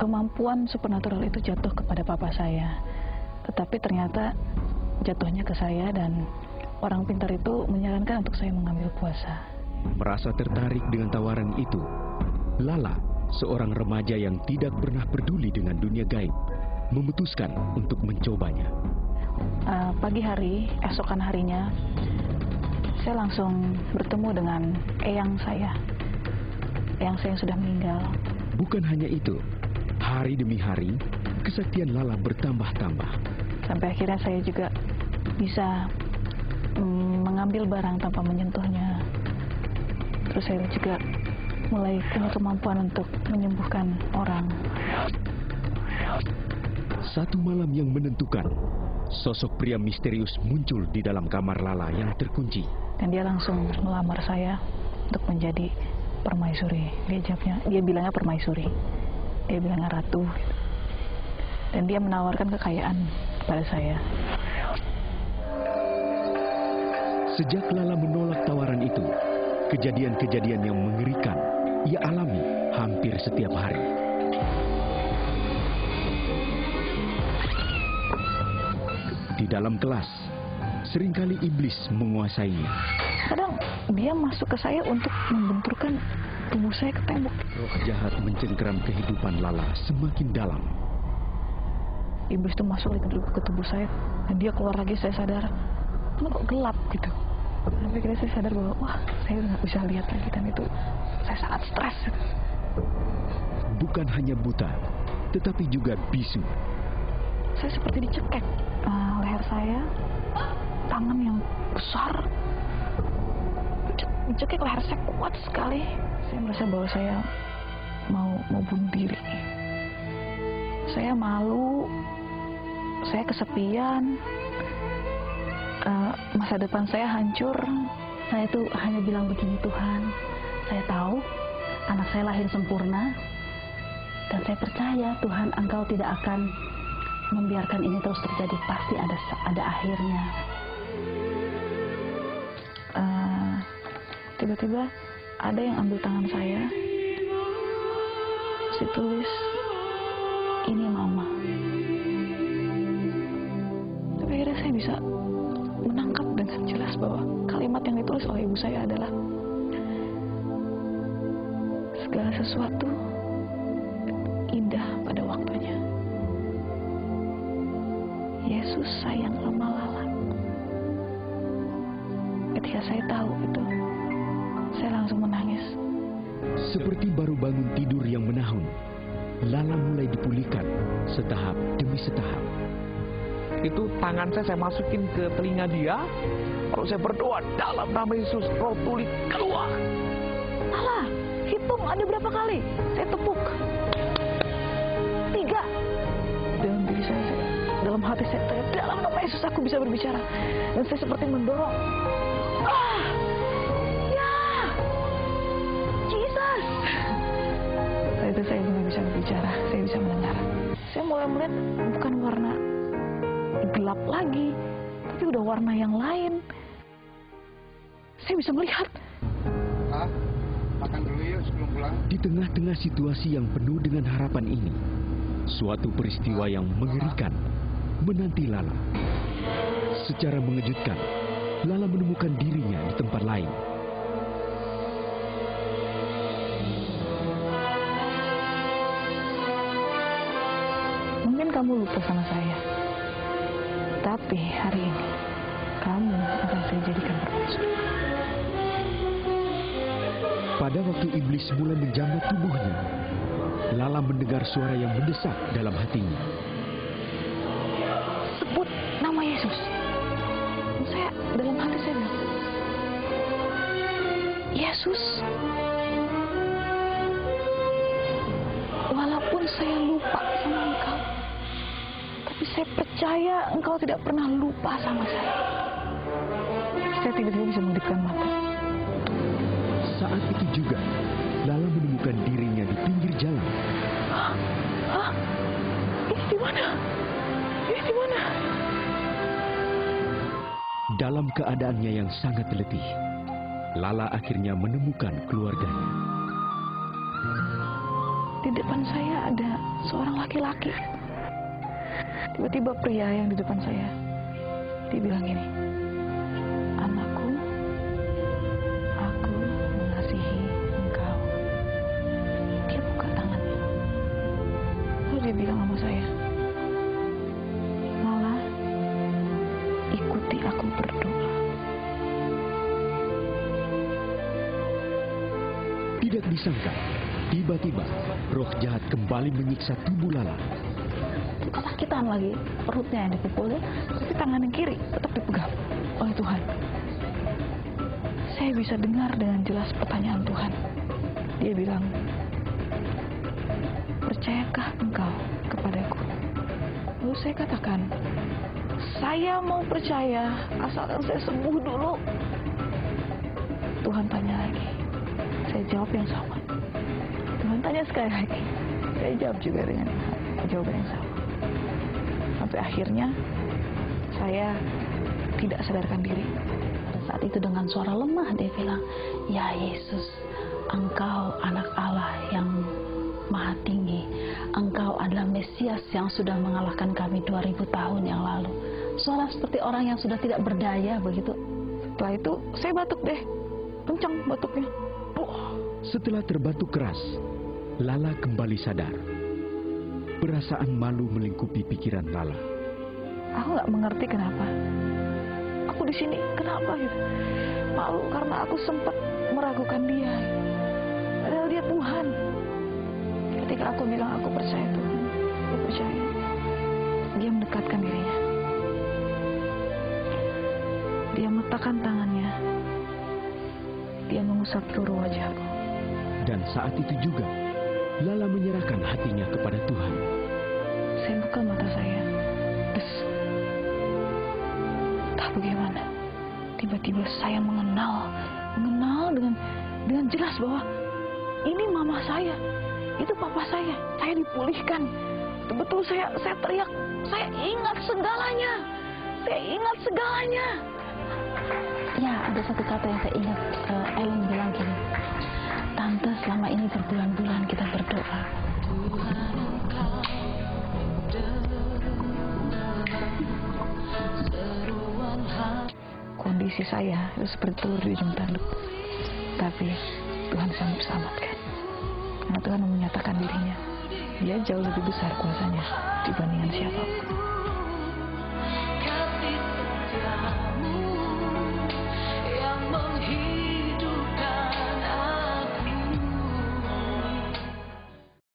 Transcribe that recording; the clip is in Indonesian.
kemampuan supernatural itu jatuh kepada papa saya. Tetapi ternyata jatuhnya ke saya dan orang pintar itu menyarankan untuk saya mengambil puasa. Merasa tertarik dengan tawaran itu, Lala, seorang remaja yang tidak pernah peduli dengan dunia gaib, memutuskan untuk mencobanya. Pagi hari, esokan harinya, saya langsung bertemu dengan eyang saya yang sudah meninggal. Bukan hanya itu, hari demi hari, kesaktian Lala bertambah-tambah. Sampai akhirnya saya juga bisa mengambil barang tanpa menyentuhnya. Terus saya juga mulai punya kemampuan untuk menyembuhkan orang. Satu malam yang menentukan, sosok pria misterius muncul di dalam kamar Lala yang terkunci. Dan dia langsung melamar saya untuk menjadi permaisuri. Dia bilangnya permaisuri. Dia bilangnya ratu. Dan dia menawarkan kekayaan kepada saya. Sejak Lala menolak tawaran itu, kejadian-kejadian yang mengerikan ia alami hampir setiap hari. Di dalam kelas, seringkali iblis menguasainya. Kadang dia masuk ke saya untuk membenturkan tubuh saya ke tembok. Roh jahat mencengkeram kehidupan Lala semakin dalam. Iblis itu masuk ke tubuh saya dan dia keluar lagi. Saya sadar, kok gelap gitu. Sampai akhirnya saya sadar bahwa wah, saya nggak bisa lihat lagi, dan itu saya sangat stres. Bukan hanya buta, tetapi juga bisu. Saya seperti dicekek leher saya, tangan yang besar dicekek leher saya kuat sekali. Saya merasa bahwa saya mau bunuh diri. Saya malu, saya kesepian. Masa depan saya hancur. Saya itu hanya bilang begini, Tuhan, saya tahu anak saya lahir sempurna, dan saya percaya Tuhan, Engkau tidak akan membiarkan ini terus terjadi. Pasti ada akhirnya. Tiba-tiba ada yang ambil tangan saya, terus ditulis, ini Mama. Tapi akhirnya saya bisa menangkap dengan jelas bahwa kalimat yang ditulis oleh ibu saya adalah, segala sesuatu indah pada waktunya. Yesus sayang sama Lala. Ketika saya tahu itu, saya langsung menangis. Seperti baru bangun tidur yang menahun, Lala mulai dipulihkan setahap demi setahap. Itu tangan saya masukin ke telinga dia, lalu saya berdoa dalam nama Yesus, roh tuli keluar. Lala, hitung ada berapa kali? Saya tepuk 3. Dalam diri saya, dalam hati saya, dalam nama Yesus aku bisa berbicara. Dan saya seperti mendorong. Ya, Jesus. Setelah itu saya mulai bisa berbicara, saya bisa mendengar. Saya mulai melihat bukan warna gelap lagi, tapi udah warna yang lain. Saya bisa melihat. Makan dulu yuk sebelum pulang. Di tengah-tengah situasi yang penuh dengan harapan ini, suatu peristiwa yang mengerikan menanti Lala. Secara mengejutkan, Lala menemukan dirinya di tempat lain. Mungkin kamu lupa sama saya, tapi hari ini kamu akan saya jadikan permaisuri. Pada waktu iblis mulai menjamah tubuhnya, Lala mendengar suara yang mendesak dalam hatinya. Sebut nama Yesus. Dan saya dalam hati saya bilang, Yesus. Walaupun saya lupa sama Engkau, tapi saya percaya Engkau tidak pernah lupa sama saya. Saya tiba-tiba bisa mengedipkan mata. Saat itu juga, Lala menemukan dirinya di pinggir jalan. Hah? Ini di mana? Ini di mana? Dalam keadaannya yang sangat letih, Lala akhirnya menemukan keluarganya. Di depan saya ada seorang laki-laki. Tiba-tiba pria yang di depan saya, dia bilang gini, "Anakku, aku mengasihi engkau." Dia buka tangannya. Lalu dia bilang sama saya, "Lala, ikuti aku berdoa." Tidak disangka, tiba-tiba roh jahat kembali menyiksa tubuh Lala. Kesakitan lagi, perutnya yang dipukul, tapi tangan yang kiri tetap dipegang oleh Tuhan. Saya bisa dengar dengan jelas pertanyaan Tuhan. Dia bilang, "Percayakah engkau kepadaku?" Lalu saya katakan, "Saya mau percaya, asalkan saya sembuh dulu." Tuhan tanya lagi. Saya jawab yang sama. Tuhan tanya sekali lagi. Saya jawab juga dengan jawaban yang sama. Sampai akhirnya saya tidak sadarkan diri. Pada saat itu dengan suara lemah dia bilang, "Ya Yesus, Engkau anak Allah yang maha tinggi. Engkau adalah Mesias yang sudah mengalahkan kami 2000 tahun yang lalu." Suara seperti orang yang sudah tidak berdaya begitu. Setelah itu saya batuk deh. Kencang batuknya. Setelah terbatuk keras, Lala kembali sadar. Perasaan malu melingkupi pikiran Lala. Aku nggak mengerti kenapa. Aku di sini kenapa gitu? Malu karena aku sempat meragukan dia. Padahal dia Tuhan. Ketika aku bilang aku percaya Tuhan, aku percaya. Dia mendekatkan dirinya. Dia meletakkan tangannya. Dia mengusap seluruh wajahku. Dan saat itu juga, Lala menyerahkan hatinya kepada Tuhan. Saya buka mata saya. Terus, entah bagaimana, tiba-tiba saya mengenal dengan jelas bahwa ini mama saya, itu papa saya dipulihkan. Betul saya teriak, saya ingat segalanya. Ya, ada satu kata yang saya ingat, Ellen bilang gini, "Tante, selama ini berbulan-bulan kita berdoa." Kondisi saya itu seperti telur di ujung tanduk. Tapi Tuhan sanggup selamatkan. Karena Tuhan menyatakan dirinya. Dia jauh lebih besar kuasanya dibandingkan siapapun.